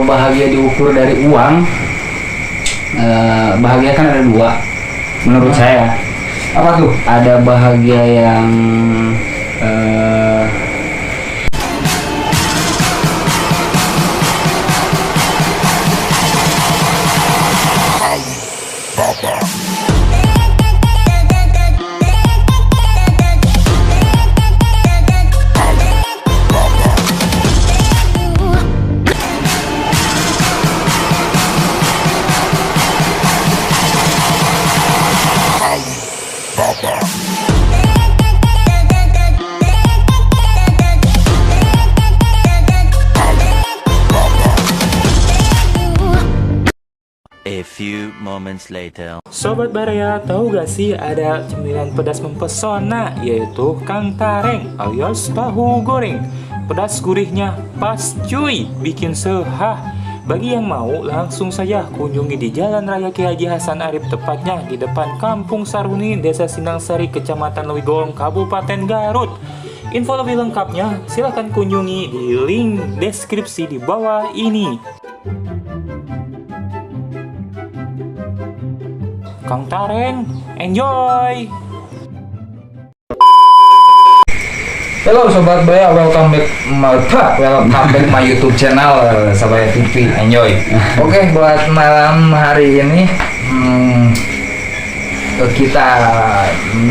bahagia diukur dari uang, bahagia kan ada dua menurut saya. Apa tuh? Ada bahagia yang A few moments later. Sobat Baraya, tahu gak sih ada cemilan pedas mempesona, yaitu Kang Tareng alias tahu goreng. Pedas gurihnya pas cuy, bikin sehah. Bagi yang mau, langsung saja kunjungi di Jalan Raya Ki Haji Hasan Arif, tepatnya di depan Kampung Saruni, Desa Sinangsari, Kecamatan Lewigolong, Kabupaten Garut. Info lebih lengkapnya silahkan kunjungi di link deskripsi di bawah ini. Kang Tareng, enjoy! Halo Sobat Baya, welcome back my YouTube channel Sabaya TV, enjoy. Oke, buat malam hari ini kita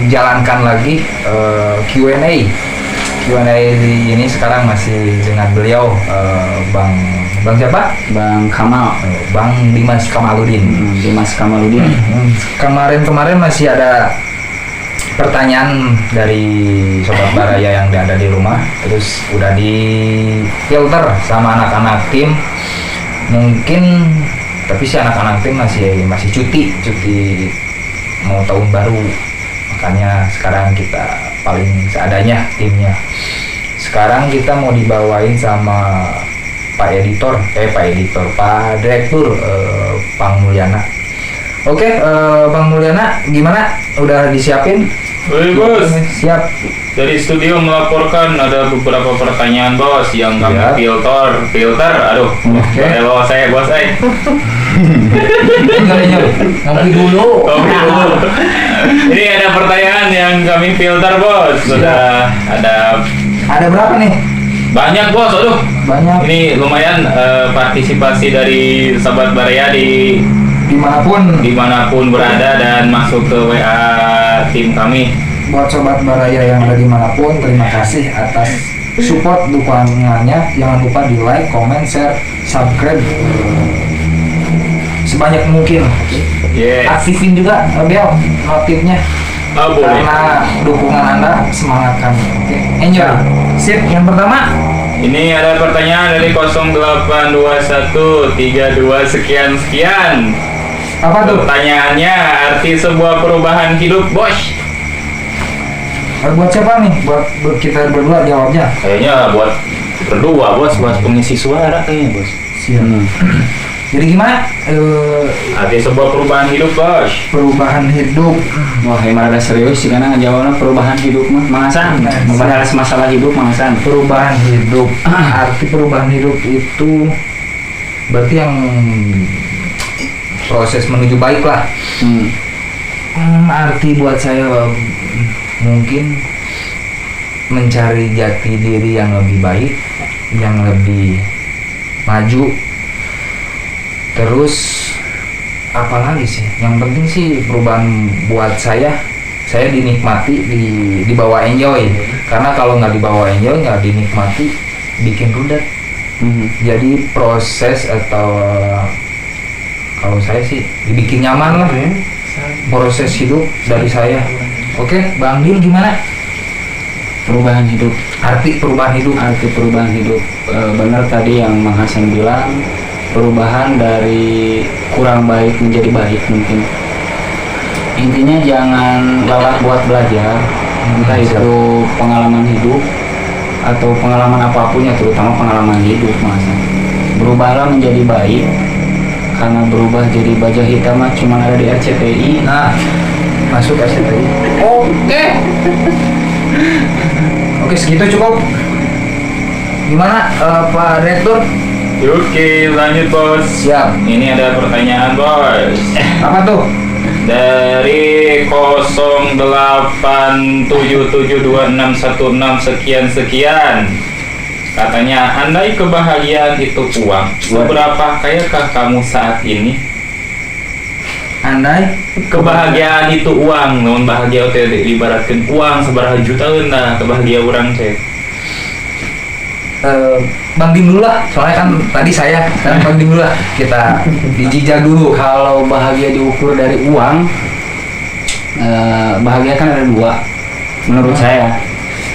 jalankan lagi Q&A ini sekarang masih dengan beliau Bang siapa? Bang Kamal, Bang Dimas Kamaludin. Dimas Kamaludin. Kemarin masih ada pertanyaan dari Sobat Baraya yang ada di rumah, terus udah di filter sama anak-anak tim. Mungkin tapi si anak-anak tim masih cuti mau tahun baru, makanya sekarang kita paling seadanya timnya. Sekarang kita mau dibawain sama Pak Direktur Bang Mulyana. Oke, Bang Mulyana, gimana? Udah disiapin? Woi bos, Siap. dari studio melaporkan ada beberapa pertanyaan bos yang kami filter. Aduh, bawa saya bos, Ngopi dulu. Ini ada pertanyaan yang kami filter bos. Sudah ada berapa nih? banyak bos. Aduh, Banyak. ini lumayan partisipasi dari Sobat Baraya dimanapun berada dan masuk ke WA tim kami. Buat Sobat Baraya yang ada dimanapun, terima kasih atas support dukungannya. Jangan lupa di like, comment, share, subscribe sebanyak mungkin. Yes. Aktifin juga bel notifnya. Boleh. Karena dukungan Anda semangat kami. Oke, enjoy. Sip, yang pertama. Ini ada pertanyaan dari 082132 sekian. Apa tuh? Pertanyaannya, arti sebuah perubahan hidup, bos. Buat siapa nih? Buat kita berdua jawabnya. Kayaknya buat berdua, bos, buat pengisi suara kayaknya, bos. Siap. Jadi gimana? Arti sebuah perubahan hidup, bos. Perubahan hidup. Wah, emang ada serius sih karena jawabnya perubahan hidup mah. Mangasan, membahas masalah hidup mangasan. Perubahan hidup. Arti perubahan hidup itu berarti yang proses menuju baik lah. Arti buat saya mungkin mencari jati diri yang lebih baik, yang lebih maju. Terus apalagi sih? Yang penting sih perubahan buat saya dinikmati, dibawa enjoy. Karena kalau nggak dibawa enjoy, nggak dinikmati, bikin rudet. Jadi proses atau kalau saya sih dibikin nyaman lah proses hidup dari saya. Oke, Bang Dil gimana? Perubahan hidup. Arti perubahan hidup. Benar tadi yang Mang Hasan bilang, perubahan dari kurang baik menjadi baik mungkin. Intinya jangan lelah buat belajar, entah itu pengalaman hidup atau pengalaman apapun ya, terutama pengalaman hidup Mas. Berubahlah menjadi baik, karena berubah jadi baja hitam mah cuma ada di RCTI. Nah, masuk RCTI. Oke, segitu cukup. Gimana Pak Direktur? Oke, lanjut bos. Siap. Ini ada pertanyaan bos. Apa tuh? Dari 08772616 sekian. Katanya, andai kebahagiaan itu uang, seberapa kayakah kamu saat ini? Andai Kebahagiaan itu uang, namun bahagia teh ibaratkan uang seberapa juta nah kebahagiaan orang teh. Bang Dim dulu lah, soalnya kan tadi saya, sekarang Bang Dim dulu lah. Kita dijijal dulu. Kalau bahagia diukur dari uang, bahagia kan ada dua menurut saya.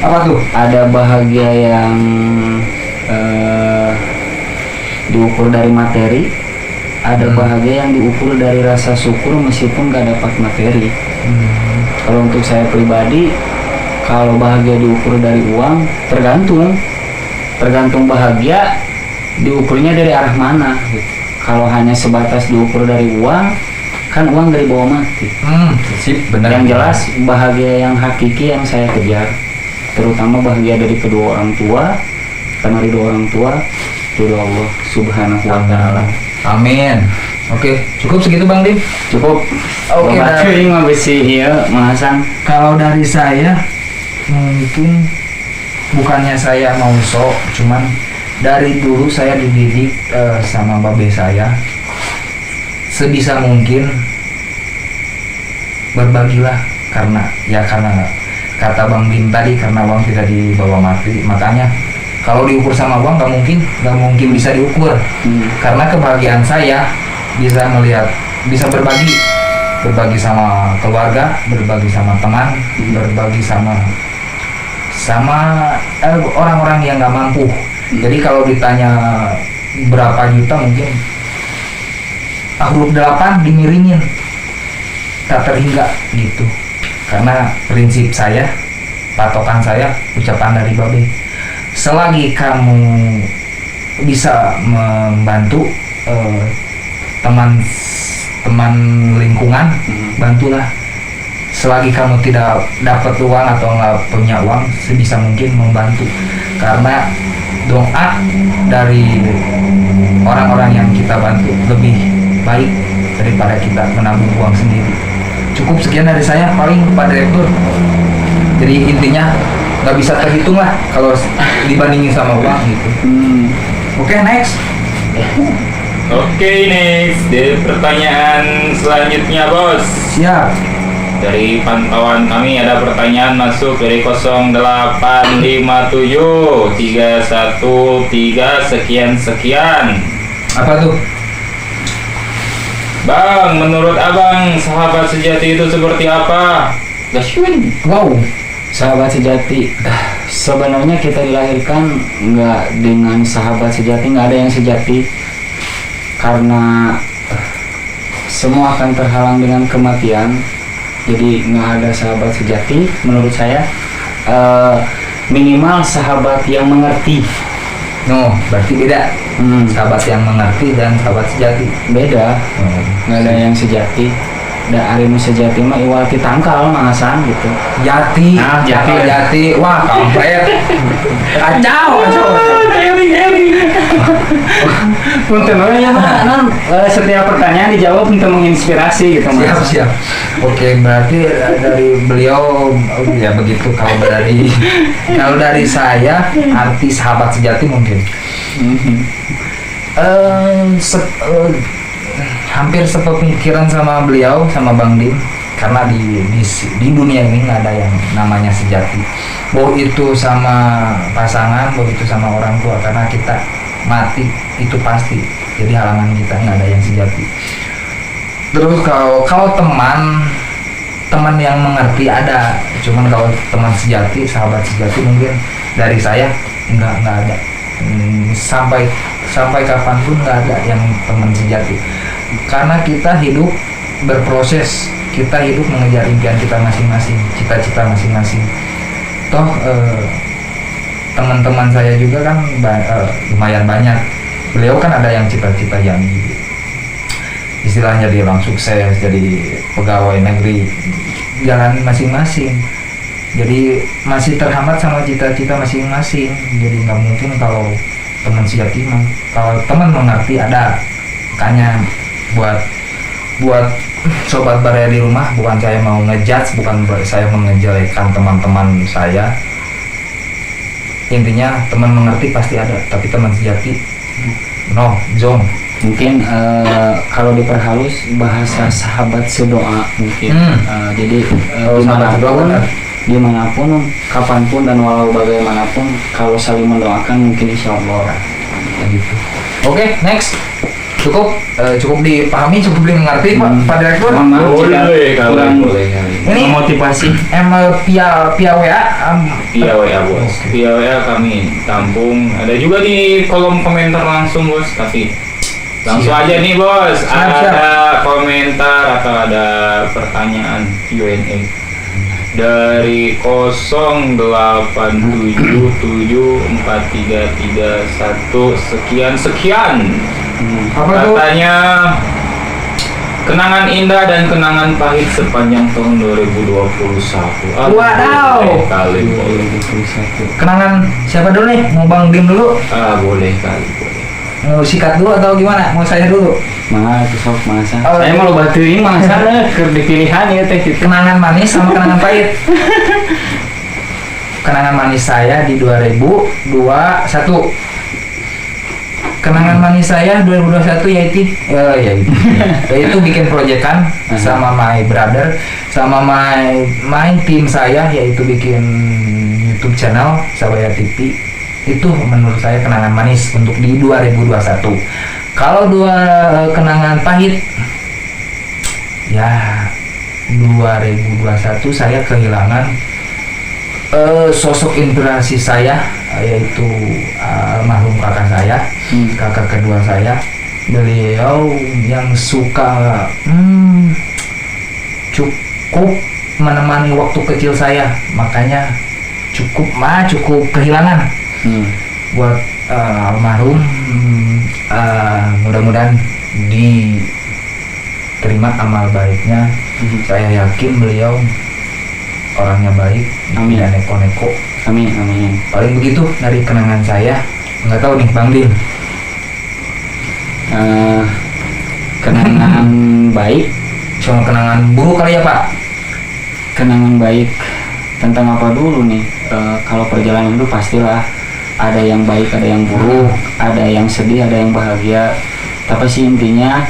Apa tuh? Ada bahagia yang diukur dari materi, ada bahagia yang diukur dari rasa syukur meskipun gak dapat materi. Kalau untuk saya pribadi, kalau bahagia diukur dari uang, tergantung bahagia diukurnya dari arah mana gitu. Kalau hanya sebatas diukur dari uang, kan uang dari bawah mati. Sip, benar. Yang jelas bahagia yang hakiki yang saya kejar, terutama bahagia dari kedua orang tua, karena ridho orang tua ridho Allah Subhanahu wa Ta'ala. Amin. Oke, cukup segitu Bang Dim. Cukup. Oke, Bapak cuy mah besi ieu Mang Hasan. Kalau dari saya, mungkin bukannya saya mau sok, cuman dari dulu saya dididik sama babe saya, sebisa mungkin berbagilah, karena kata Bang Dim tadi, karena uang tidak dibawa mati. Makanya kalau diukur sama uang nggak mungkin bisa diukur. Karena kebahagiaan saya bisa berbagi sama keluarga, berbagi sama teman, berbagi sama orang-orang yang nggak mampu. Jadi kalau ditanya berapa juta, mungkin huruf 8 dimiringin tak terhingga gitu. Karena prinsip saya, patokan saya, ucapan dari babe, selagi kamu bisa membantu teman lingkungan, bantulah. Selagi kamu tidak dapat uang atau nggak punya uang, sebisa mungkin membantu. Karena doa dari orang-orang yang kita bantu lebih baik daripada kita menabung uang sendiri. Cukup sekian dari saya, paling Pak Direktur. Jadi intinya nggak bisa terhitung lah kalau dibandingin sama uang gitu. Oke, next. Oke, next. Di pertanyaan selanjutnya bos. Siap. Dari pantauan kami ada pertanyaan masuk dari 08573113 sekian. Apa tuh? Bang, menurut abang sahabat sejati itu seperti apa? Gasyun. Wow. Sahabat sejati, sebenarnya kita dilahirkan nggak dengan sahabat sejati, nggak ada yang sejati, karena semua akan terhalang dengan kematian. Jadi nggak ada sahabat sejati menurut saya. Minimal sahabat yang mengerti. No, berarti beda. Sahabat yang mengerti dan sahabat sejati Beda. Nggak ada yang sejati. Da arimu sejati mah iwati tangkal Mang Hasan gitu. Jati. Nah, jati. Jati. Wah, kampret. Kacau. Punten we ya mah setiap pertanyaan dijawab untuk menginspirasi gitu Mang Hasan. Siap. Oke, berarti dari beliau ya begitu. Kalau dari saya, arti sahabat sejati mungkin hampir sepemikiran sama beliau, sama Bang Dim. Karena di dunia ini nggak ada yang namanya sejati, mau itu sama pasangan, mau itu sama orang tua. Karena kita mati itu pasti, jadi halangan kita, nggak ada yang sejati. Terus kalau teman yang mengerti ada, cuman kalau teman sejati, sahabat sejati mungkin dari saya nggak ada. Sampai kapanpun nggak ada yang teman sejati. Karena kita hidup berproses, kita hidup mengejar impian kita masing-masing, cita-cita masing-masing. Toh teman-teman saya juga kan lumayan banyak. Beliau kan ada yang cita-cita yang istilahnya dia orang sukses, jadi pegawai negeri, jalan masing-masing. Jadi masih terhambat sama cita-cita masing-masing. Jadi nggak mungkin kalau teman sejati mah kalau teman mengerti ada. Makanya buat sobat Baraya di rumah, bukan saya mau ngejudge, bukan saya mengejelekkan teman-teman saya. Intinya teman mengerti pasti ada, tapi teman sejati no, jong. Mungkin kalau diperhalus bahasa sahabat sedoa mungkin. Jadi dimanapun, kapanpun dan walau bagaimanapun, kalau saling mendoakan mungkin insya Allah. Gitu. Oke, next. Cukup dipahami, cukup dimengerti Pak Direktur. Boleh kali. Ini motivasi. Via WA. Via WA bos. Via WA kami tampung. Ada juga di kolom komentar langsung bos. Tapi langsung aja nih bos. Ada komentar atau ada pertanyaan Q&A dari 08774331 sekian. Katanya kenangan indah dan kenangan pahit sepanjang tahun 2021. Wadaw. Kali boleh. Kenangan siapa dulu nih? Mau Bang Dim dulu? Boleh kali boleh. Mau sikat dulu atau gimana? Mau saya dulu? Mah itu sok masa. Oh, Saya mau batuin masa keur dipilihan ya teh gitu. Kenangan manis sama kenangan pahit. Kenangan manis saya di 2021. Kenangan manis saya 2021 yaitu bikin proyekan sama my brother, sama my tim saya, yaitu bikin YouTube channel Sabaya TV. Itu menurut saya kenangan manis untuk di 2021. Kalau kenangan pahit ya 2021 saya kehilangan sosok inspirasi saya, yaitu almarhum kakak saya, kakak kedua saya. Beliau yang suka cukup menemani waktu kecil saya, makanya cukup kehilangan buat almarhum. Mudah-mudahan diterima amal baiknya. Saya yakin beliau orangnya baik, Amin. tidak neko-neko. Amin. Paling begitu dari kenangan saya. Nggak tahu nih Bang Dim. Kenangan baik, Cuma kenangan buruk kali ya Pak? kenangan baik tentang apa dulu nih? Kalau perjalanan itu pastilah ada yang baik, ada yang buruk, ada yang sedih, ada yang bahagia. Tapi sih intinya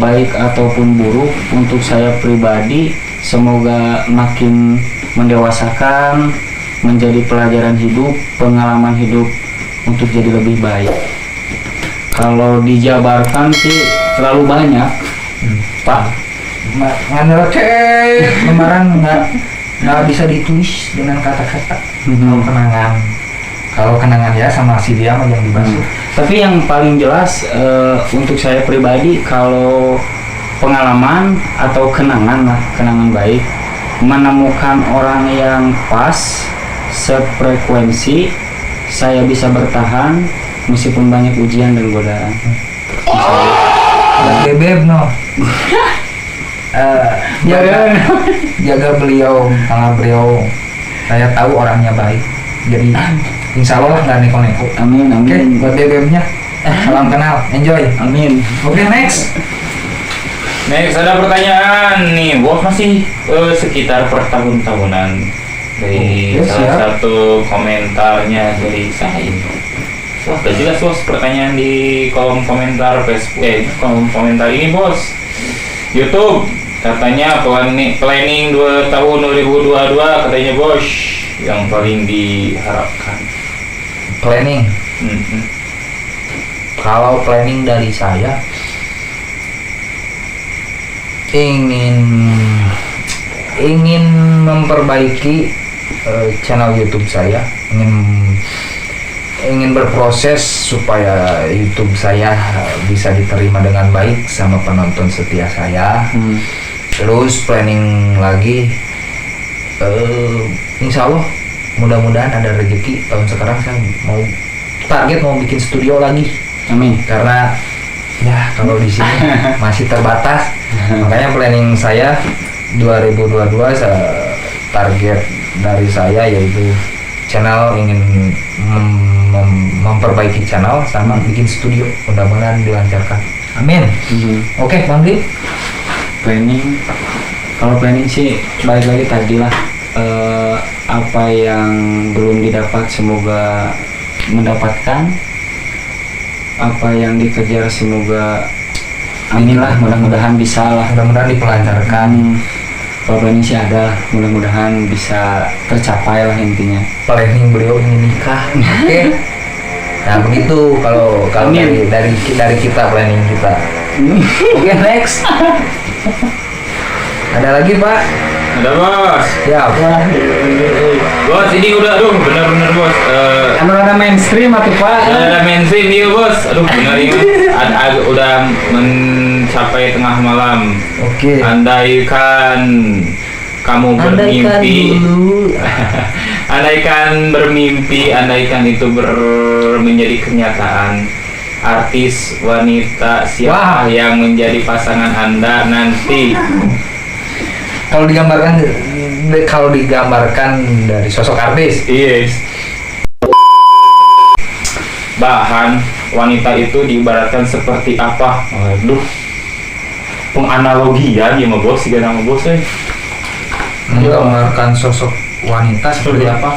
baik ataupun buruk untuk saya pribadi, semoga makin mendewasakan, menjadi pelajaran hidup, pengalaman hidup untuk jadi lebih baik. Kalau dijabarkan sih terlalu banyak, Pak. Nganel lembaran nggak bisa ditulis dengan kata-kata. Kalau kenangan ya sama si dia yang dibasuh. Tapi yang paling jelas untuk saya pribadi, kalau pengalaman atau kenangan baik, menemukan orang yang pas, sefrekuensi, saya bisa bertahan meskipun banyak ujian dan godaan. Beb no. Jaga beliau, karena beliau saya tahu orangnya baik. Jadi insya Allah nggak neko-neko. Amin. Oke, buat bebeknya. Salam kenal, enjoy. Amin. Oke, next. Next ada pertanyaan nih, bos masih sekitar pertahun-tahunan dari salah satu komentarnya dari saya. Wah, gak jelas bos pertanyaan di kolom komentar Facebook, kolom komentar ini bos. YouTube katanya planning 2 tahun 2022 katanya bos yang paling diharapkan. Planning. Kalau planning dari saya ingin memperbaiki channel YouTube saya, ingin berproses supaya YouTube saya bisa diterima dengan baik sama penonton setia saya. Terus planning lagi, insya Allah mudah-mudahan ada rezeki tahun sekarang. Saya mau bikin studio lagi. Amin. Karena ya kalau di sini masih terbatas. Makanya planning saya 2022 target dari saya yaitu channel ingin memperbaiki channel sama bikin studio. Mudah-mudahan dilancarkan. Amin. Oke, Bang Dim. Planning, kalau planning sih balik lagi tadi lah, apa yang belum didapat semoga mendapatkan, apa yang dikejar semoga amin lah, mudah-mudahan bisa lah. Mudah-mudahan dipelancarkan. Kalau planning sih ada, mudah-mudahan bisa tercapai lah intinya. Planning beliau ingin nikah. Oke. Nah begitu kalau Amin. dari kita planning kita. Oke, next. Ada lagi Pak? Ada bos. Ya. Bos ini udah aduh bener-bener bos. Ada mainstream atau Pak? Ada mainstream iya bos. Aduh bener ini. Udah mencapai tengah malam. Oke. Andaikan kamu Andaikan bermimpi. dulu. Andaikan bermimpi, andaikan itu menjadi kenyataan. Artis wanita siapa Wah. yang menjadi pasangan Anda nanti? Kalau digambarkan dari sosok artis, Yes. Bahan wanita itu diibaratkan seperti apa? Aduh. Penganalogian ya mah bos, sih nama bos eh. menggambarkan sosok wanita seperti apa?